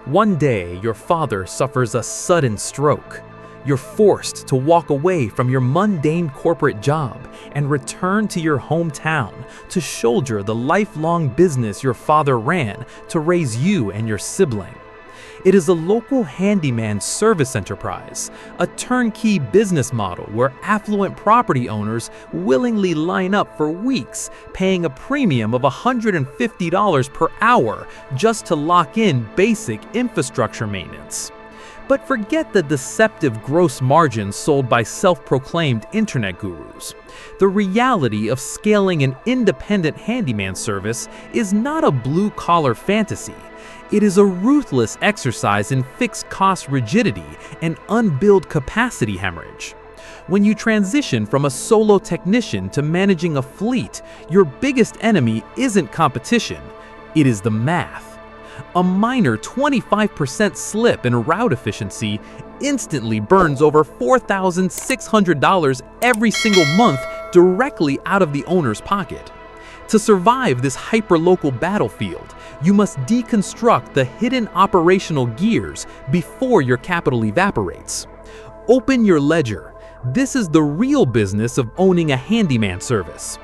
One day, your father suffers a sudden stroke. You're forced to walk away from your mundane corporate job and return to your hometown to shoulder the lifelong business your father ran to raise you and your sibling. It is a local handyman service enterprise, a turnkey business model where affluent property owners willingly line up for weeks, paying a premium of $150 per hour just to lock in basic infrastructure maintenance. But forget the deceptive gross margins sold by self-proclaimed internet gurus. The reality of scaling an independent handyman service is not a blue-collar fantasy. It is a ruthless exercise in fixed cost rigidity and unbilled capacity hemorrhage. When you transition from a solo technician to managing a fleet, your biggest enemy isn't competition, it is the math. A minor 25% slip in route efficiency instantly burns over $4,600 every single month directly out of the owner's pocket. To survive this hyperlocal battlefield, you must deconstruct the hidden operational gears before your capital evaporates. Open your ledger. This is the real business of owning a handyman service.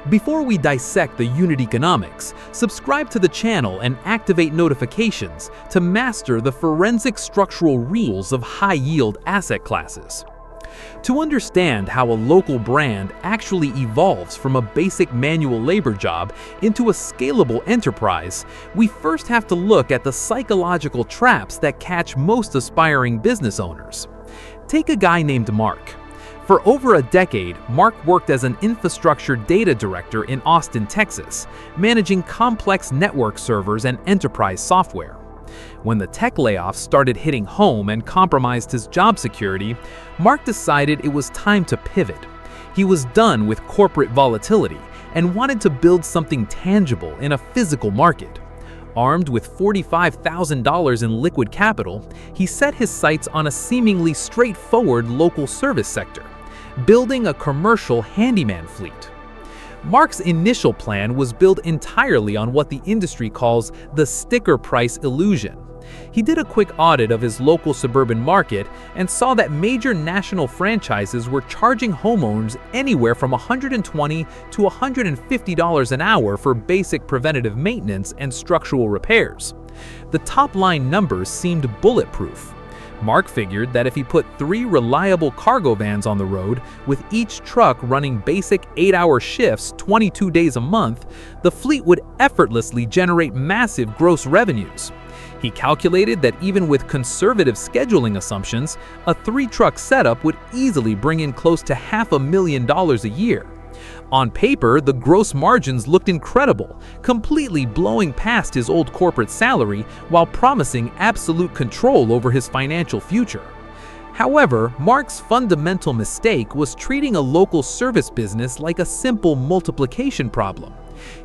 Before we dissect the unit economics, subscribe to the channel and activate notifications to master the forensic structural rules of high-yield asset classes. To understand how a local brand actually evolves from a basic manual labor job into a scalable enterprise, we first have to look at the psychological traps that catch most aspiring business owners. Take a guy named Mark. For over a decade, Mark worked as an infrastructure data director in Austin, Texas, managing complex network servers and enterprise software. When the tech layoffs started hitting home and compromised his job security, Mark decided it was time to pivot. He was done with corporate volatility and wanted to build something tangible in a physical market. Armed with $45,000 in liquid capital, he set his sights on a seemingly straightforward local service sector, building a commercial handyman fleet. Mark's initial plan was built entirely on what the industry calls the sticker price illusion. He did a quick audit of his local suburban market and saw that major national franchises were charging homeowners anywhere from $120 to $150 an hour for basic preventative maintenance and structural repairs. The top-line numbers seemed bulletproof. Mark figured that if he put 3 reliable cargo vans on the road, with each truck running basic 8-hour shifts 22 days a month, the fleet would effortlessly generate massive gross revenues. He calculated that even with conservative scheduling assumptions, a 3-truck setup would easily bring in close to $500,000 a year. On paper, the gross margins looked incredible, completely blowing past his old corporate salary while promising absolute control over his financial future. However, Mark's fundamental mistake was treating a local service business like a simple multiplication problem.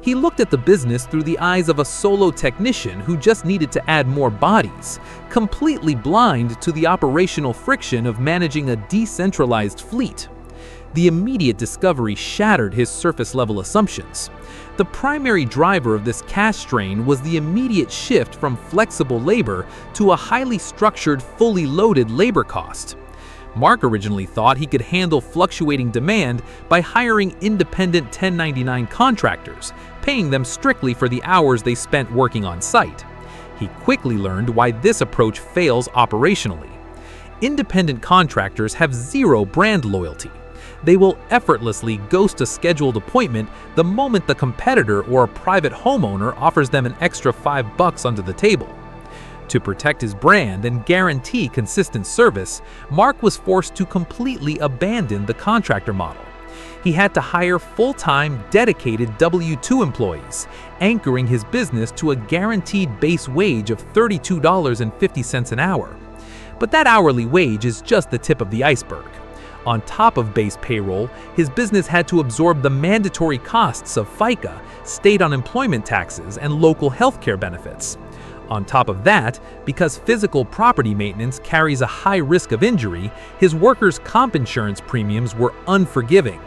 He looked at the business through the eyes of a solo technician who just needed to add more bodies, completely blind to the operational friction of managing a decentralized fleet. The immediate discovery shattered his surface-level assumptions. The primary driver of this cash strain was the immediate shift from flexible labor to a highly structured, fully loaded labor cost. Mark originally thought he could handle fluctuating demand by hiring independent 1099 contractors, paying them strictly for the hours they spent working on site. He quickly learned why this approach fails operationally. Independent contractors have zero brand loyalty. They will effortlessly ghost a scheduled appointment the moment the competitor or a private homeowner offers them an extra $5 under the table. To protect his brand and guarantee consistent service, Mark was forced to completely abandon the contractor model. He had to hire full-time, dedicated W-2 employees, anchoring his business to a guaranteed base wage of $32.50 an hour. But that hourly wage is just the tip of the iceberg. On top of base payroll, his business had to absorb the mandatory costs of FICA, state unemployment taxes, and local healthcare benefits. On top of that, because physical property maintenance carries a high risk of injury, his workers' comp insurance premiums were unforgiving.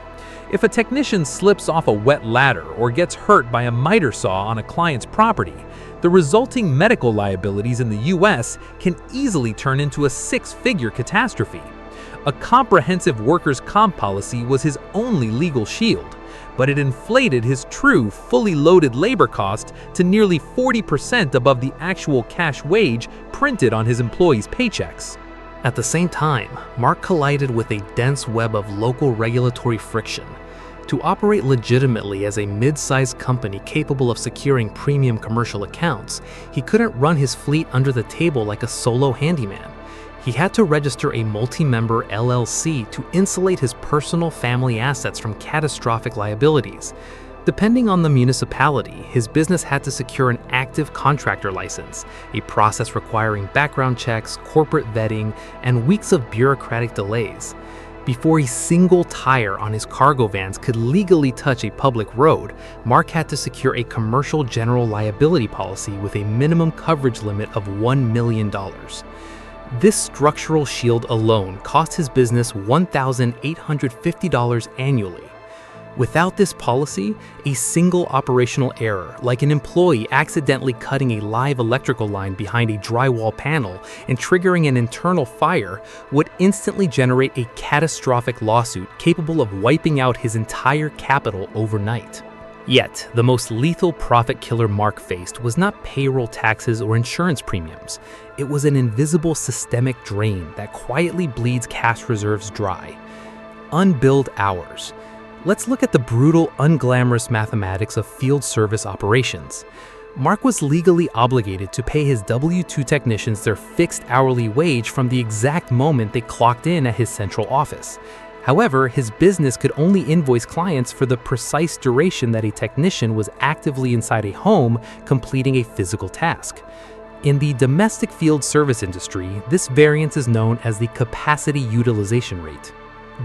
If a technician slips off a wet ladder or gets hurt by a miter saw on a client's property, the resulting medical liabilities in the US can easily turn into a six-figure catastrophe. A comprehensive workers' comp policy was his only legal shield, but it inflated his true, fully loaded labor cost to nearly 40% above the actual cash wage printed on his employees' paychecks. At the same time, Mark collided with a dense web of local regulatory friction. To operate legitimately as a mid-sized company capable of securing premium commercial accounts, he couldn't run his fleet under the table like a solo handyman. He had to register a multi-member LLC to insulate his personal family assets from catastrophic liabilities. Depending on the municipality, his business had to secure an active contractor license, a process requiring background checks, corporate vetting, and weeks of bureaucratic delays. Before a single tire on his cargo vans could legally touch a public road, Mark had to secure a commercial general liability policy with a minimum coverage limit of $1 million. This structural shield alone cost his business $1,850 annually. Without this policy, a single operational error, like an employee accidentally cutting a live electrical line behind a drywall panel and triggering an internal fire, would instantly generate a catastrophic lawsuit capable of wiping out his entire capital overnight. Yet, the most lethal profit killer Mark faced was not payroll taxes or insurance premiums. It was an invisible systemic drain that quietly bleeds cash reserves dry. Unbilled hours. Let's look at the brutal, unglamorous mathematics of field service operations. Mark was legally obligated to pay his W-2 technicians their fixed hourly wage from the exact moment they clocked in at his central office. However, his business could only invoice clients for the precise duration that a technician was actively inside a home completing a physical task. In the domestic field service industry, this variance is known as the capacity utilization rate.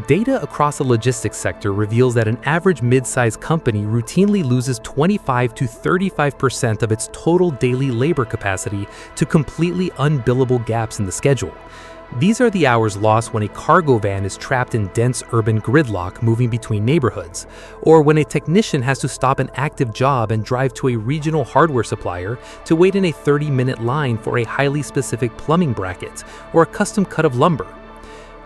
Data across the logistics sector reveals that an average mid-sized company routinely loses 25 to 35% of its total daily labor capacity to completely unbillable gaps in the schedule. These are the hours lost when a cargo van is trapped in dense urban gridlock moving between neighborhoods, or when a technician has to stop an active job and drive to a regional hardware supplier to wait in a 30-minute line for a highly specific plumbing bracket or a custom cut of lumber.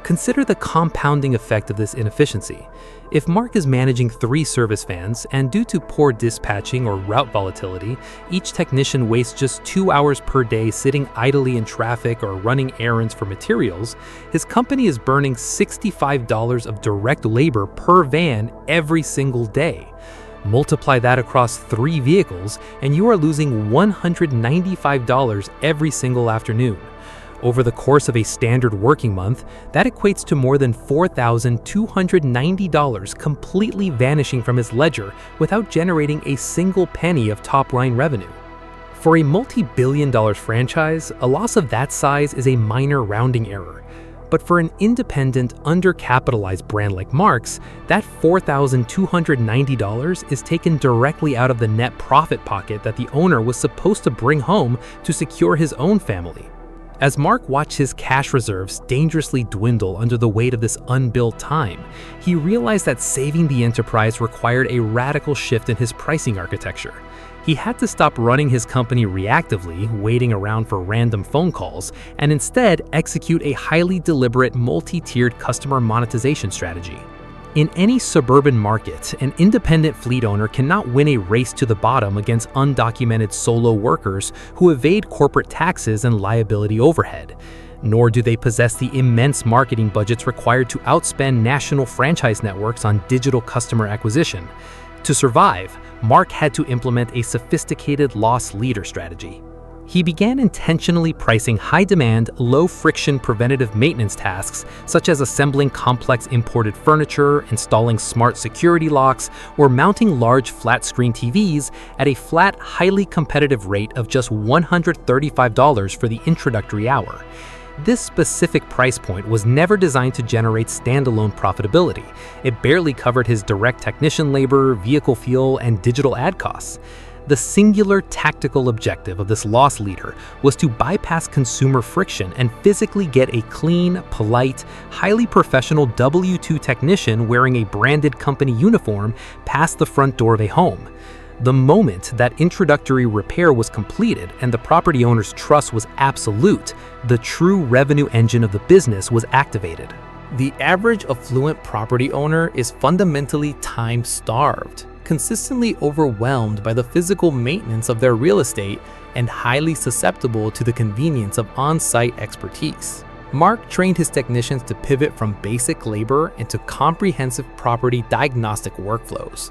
Consider the compounding effect of this inefficiency. If Mark is managing 3 service vans, and due to poor dispatching or route volatility, each technician wastes just 2 hours per day sitting idly in traffic or running errands for materials, his company is burning $65 of direct labor per van every single day. Multiply that across 3 vehicles, and you are losing $195 every single afternoon. Over the course of a standard working month, that equates to more than $4,290 completely vanishing from his ledger without generating a single penny of top-line revenue. For a multi-billion-dollar franchise, a loss of that size is a minor rounding error. But for an independent, undercapitalized brand like Mark's, that $4,290 is taken directly out of the net profit pocket that the owner was supposed to bring home to secure his own family. As Mark watched his cash reserves dangerously dwindle under the weight of this unbilled time, he realized that saving the enterprise required a radical shift in his pricing architecture. He had to stop running his company reactively, waiting around for random phone calls, and instead execute a highly deliberate multi-tiered customer monetization strategy. In any suburban market, an independent fleet owner cannot win a race to the bottom against undocumented solo workers who evade corporate taxes and liability overhead. Nor do they possess the immense marketing budgets required to outspend national franchise networks on digital customer acquisition. To survive, Mark had to implement a sophisticated loss leader strategy. He began intentionally pricing high-demand, low-friction preventative maintenance tasks such as assembling complex imported furniture, installing smart security locks, or mounting large flat-screen TVs at a flat, highly competitive rate of just $135 for the introductory hour. This specific price point was never designed to generate standalone profitability. It barely covered his direct technician labor, vehicle fuel, and digital ad costs. The singular tactical objective of this loss leader was to bypass consumer friction and physically get a clean, polite, highly professional W-2 technician wearing a branded company uniform past the front door of a home. The moment that introductory repair was completed and the property owner's trust was absolute, the true revenue engine of the business was activated. The average affluent property owner is fundamentally time-starved, consistently overwhelmed by the physical maintenance of their real estate, and highly susceptible to the convenience of on-site expertise. Mark trained his technicians to pivot from basic labor into comprehensive property diagnostic workflows.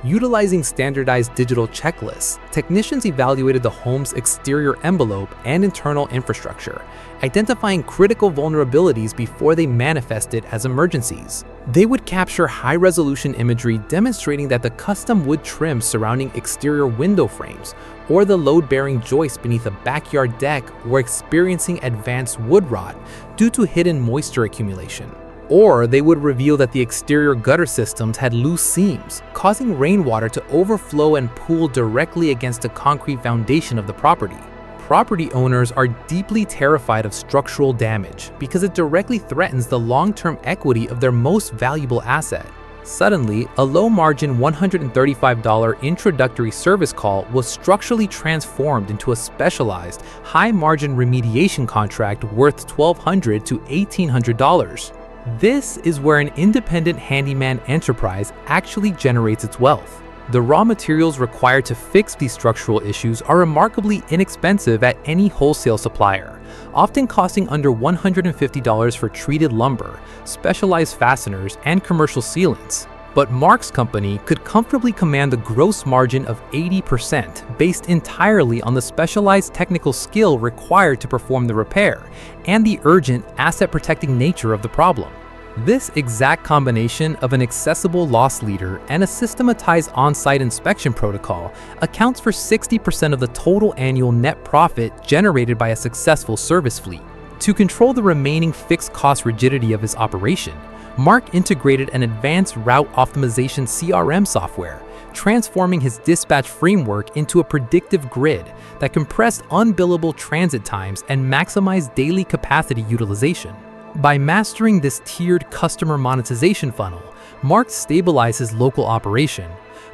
Utilizing standardized digital checklists, technicians evaluated the home's exterior envelope and internal infrastructure, identifying critical vulnerabilities before they manifested as emergencies. They would capture high-resolution imagery demonstrating that the custom wood trim surrounding exterior window frames or the load-bearing joists beneath a backyard deck were experiencing advanced wood rot due to hidden moisture accumulation. Or they would reveal that the exterior gutter systems had loose seams, causing rainwater to overflow and pool directly against the concrete foundation of the property. Property owners are deeply terrified of structural damage because it directly threatens the long-term equity of their most valuable asset. Suddenly, a low-margin $135 introductory service call was structurally transformed into a specialized, high-margin remediation contract worth $1,200 to $1,800. This is where an independent handyman enterprise actually generates its wealth. The raw materials required to fix these structural issues are remarkably inexpensive at any wholesale supplier, often costing under $150 for treated lumber, specialized fasteners, and commercial sealants. But Mark's company could comfortably command a gross margin of 80% based entirely on the specialized technical skill required to perform the repair and the urgent asset-protecting nature of the problem. This exact combination of an accessible loss leader and a systematized on-site inspection protocol accounts for 60% of the total annual net profit generated by a successful service fleet. To control the remaining fixed cost rigidity of his operation, Mark integrated an advanced route optimization CRM software, transforming his dispatch framework into a predictive grid that compressed unbillable transit times and maximized daily capacity utilization. By mastering this tiered customer monetization funnel, Mark stabilized his local operation.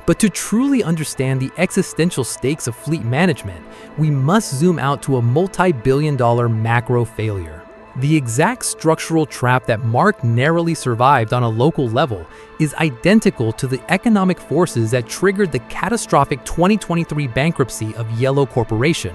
But to truly understand the existential stakes of fleet management, we must zoom out to a multi-billion-dollar macro failure. The exact structural trap that Mark narrowly survived on a local level is identical to the economic forces that triggered the catastrophic 2023 bankruptcy of Yellow Corporation,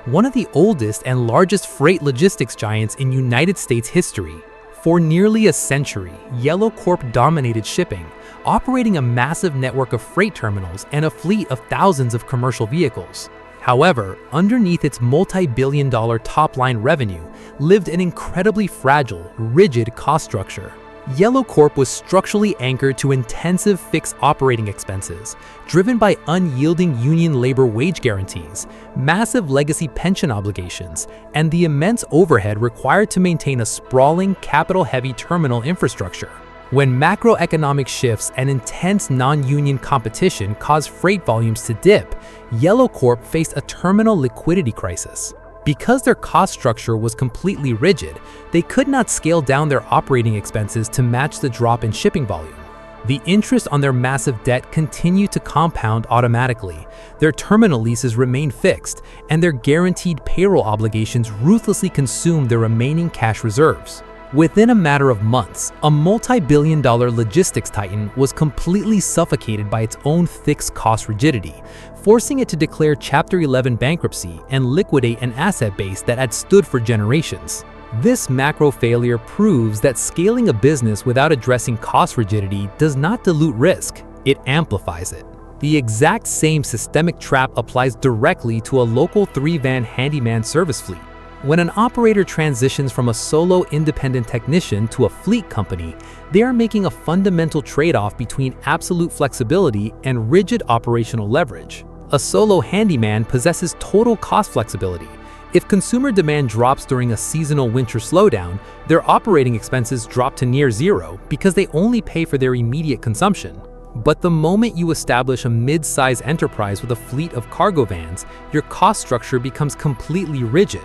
one of the oldest and largest freight logistics giants in United States history. For nearly a century, Yellow Corp dominated shipping, operating a massive network of freight terminals and a fleet of thousands of commercial vehicles. However, underneath its multi-billion-dollar top-line revenue lived an incredibly fragile, rigid cost structure. Yellow Corp was structurally anchored to intensive fixed operating expenses, driven by unyielding union labor wage guarantees, massive legacy pension obligations, and the immense overhead required to maintain a sprawling, capital-heavy terminal infrastructure. When macroeconomic shifts and intense non-union competition caused freight volumes to dip, Yellow Corp faced a terminal liquidity crisis. Because their cost structure was completely rigid, they could not scale down their operating expenses to match the drop in shipping volume. The interest on their massive debt continued to compound automatically, their terminal leases remained fixed, and their guaranteed payroll obligations ruthlessly consumed their remaining cash reserves. Within a matter of months, a multi-billion-dollar logistics titan was completely suffocated by its own fixed cost rigidity, forcing it to declare Chapter 11 bankruptcy and liquidate an asset base that had stood for generations. This macro failure proves that scaling a business without addressing cost rigidity does not dilute risk, it amplifies it. The exact same systemic trap applies directly to a local 3-van handyman service fleet. When an operator transitions from a solo independent technician to a fleet company, they are making a fundamental trade-off between absolute flexibility and rigid operational leverage. A solo handyman possesses total cost flexibility. If consumer demand drops during a seasonal winter slowdown, their operating expenses drop to near zero because they only pay for their immediate consumption. But the moment you establish a mid-size enterprise with a fleet of cargo vans, your cost structure becomes completely rigid.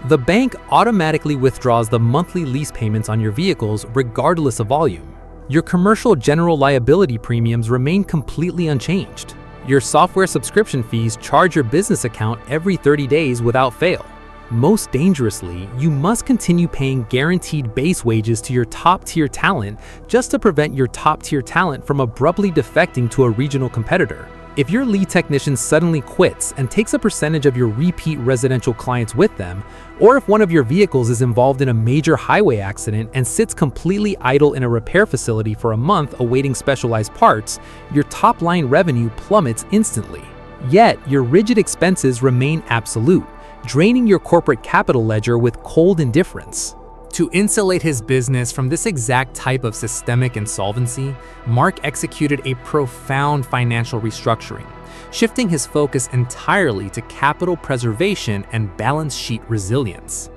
The bank automatically withdraws the monthly lease payments on your vehicles regardless of volume. Your commercial general liability premiums remain completely unchanged. Your software subscription fees charge your business account every 30 days without fail. Most dangerously, you must continue paying guaranteed base wages to your top-tier talent just to prevent your top-tier talent from abruptly defecting to a regional competitor. If your lead technician suddenly quits and takes a percentage of your repeat residential clients with them, or if one of your vehicles is involved in a major highway accident and sits completely idle in a repair facility for a month awaiting specialized parts, your top-line revenue plummets instantly. Yet, your rigid expenses remain absolute, draining your corporate capital ledger with cold indifference. To insulate his business from this exact type of systemic insolvency, Mark executed a profound financial restructuring, shifting his focus entirely to capital preservation and balance sheet resilience.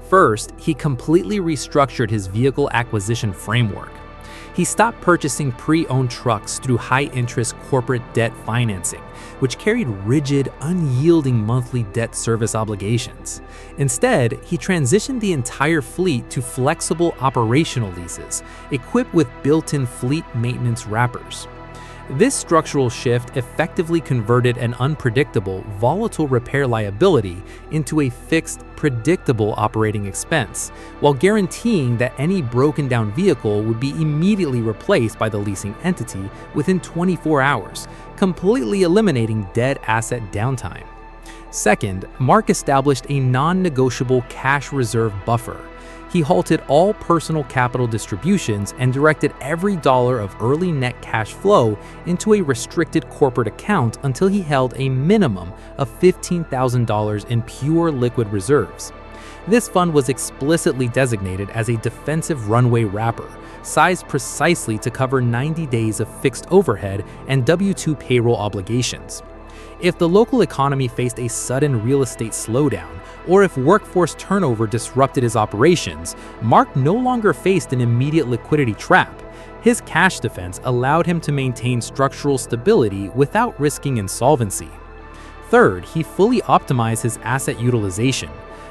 First, he completely restructured his vehicle acquisition framework. He stopped purchasing pre-owned trucks through high-interest corporate debt financing, which carried rigid, unyielding monthly debt service obligations. Instead, he transitioned the entire fleet to flexible operational leases, equipped with built-in fleet maintenance wrappers. This structural shift effectively converted an unpredictable, volatile repair liability into a fixed, predictable operating expense, while guaranteeing that any broken-down vehicle would be immediately replaced by the leasing entity within 24 hours, completely eliminating dead asset downtime. Second, Mark established a non-negotiable cash reserve buffer. He halted all personal capital distributions and directed every dollar of early net cash flow into a restricted corporate account until he held a minimum of $15,000 in pure liquid reserves. This fund was explicitly designated as a defensive runway wrapper, sized precisely to cover 90 days of fixed overhead and W-2 payroll obligations. If the local economy faced a sudden real estate slowdown, or if workforce turnover disrupted his operations, Mark no longer faced an immediate liquidity trap. His cash defense allowed him to maintain structural stability without risking insolvency. Third, he fully optimized his asset utilization.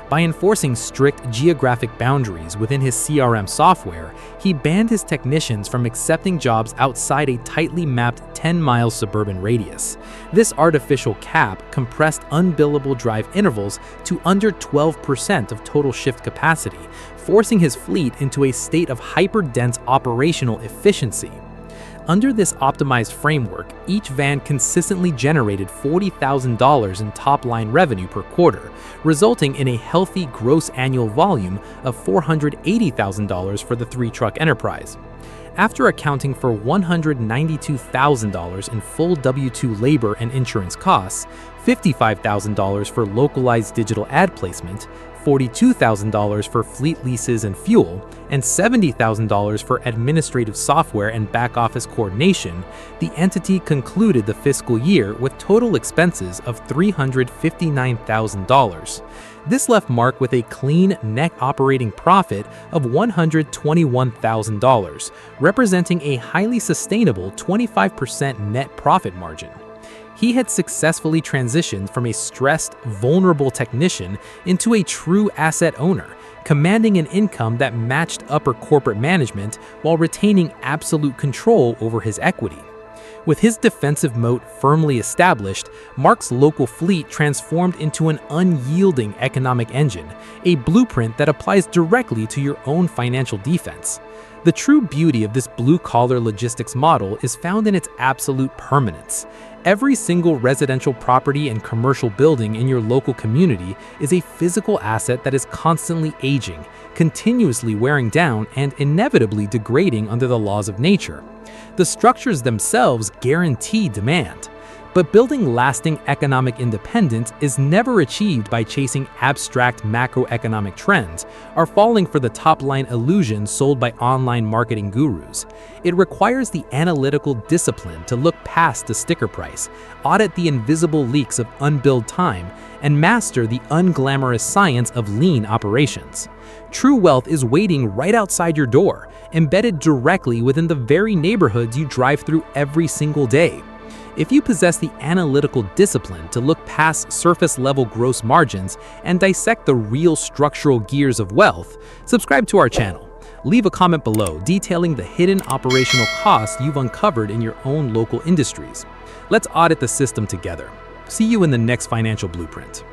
By enforcing strict geographic boundaries within his CRM software, he banned his technicians from accepting jobs outside a tightly mapped 10-mile suburban radius. This artificial cap compressed unbillable drive intervals to under 12% of total shift capacity, forcing his fleet into a state of hyper-dense operational efficiency. Under this optimized framework, each van consistently generated $40,000 in top-line revenue per quarter, resulting in a healthy gross annual volume of $480,000 for the three-truck enterprise. After accounting for $192,000 in full W-2 labor and insurance costs, $55,000 for localized digital ad placement, $42,000 for fleet leases and fuel, and $70,000 for administrative software and back-office coordination, the entity concluded the fiscal year with total expenses of $359,000. This left Mark with a clean net operating profit of $121,000, representing a highly sustainable 25% net profit margin. He had successfully transitioned from a stressed, vulnerable technician into a true asset owner, commanding an income that matched upper corporate management while retaining absolute control over his equity. With his defensive moat firmly established, Mark's local fleet transformed into an unyielding economic engine, a blueprint that applies directly to your own financial defense. The true beauty of this blue-collar logistics model is found in its absolute permanence. Every single residential property and commercial building in your local community is a physical asset that is constantly aging, continuously wearing down, and inevitably degrading under the laws of nature. The structures themselves guarantee demand. But building lasting economic independence is never achieved by chasing abstract macroeconomic trends or falling for the top-line illusions sold by online marketing gurus. It requires the analytical discipline to look past the sticker price, audit the invisible leaks of unbilled time, and master the unglamorous science of lean operations. True wealth is waiting right outside your door, embedded directly within the very neighborhoods you drive through every single day. If you possess the analytical discipline to look past surface-level gross margins and dissect the real structural gears of wealth, subscribe to our channel. Leave a comment below detailing the hidden operational costs you've uncovered in your own local industries. Let's audit the system together. See you in the next financial blueprint.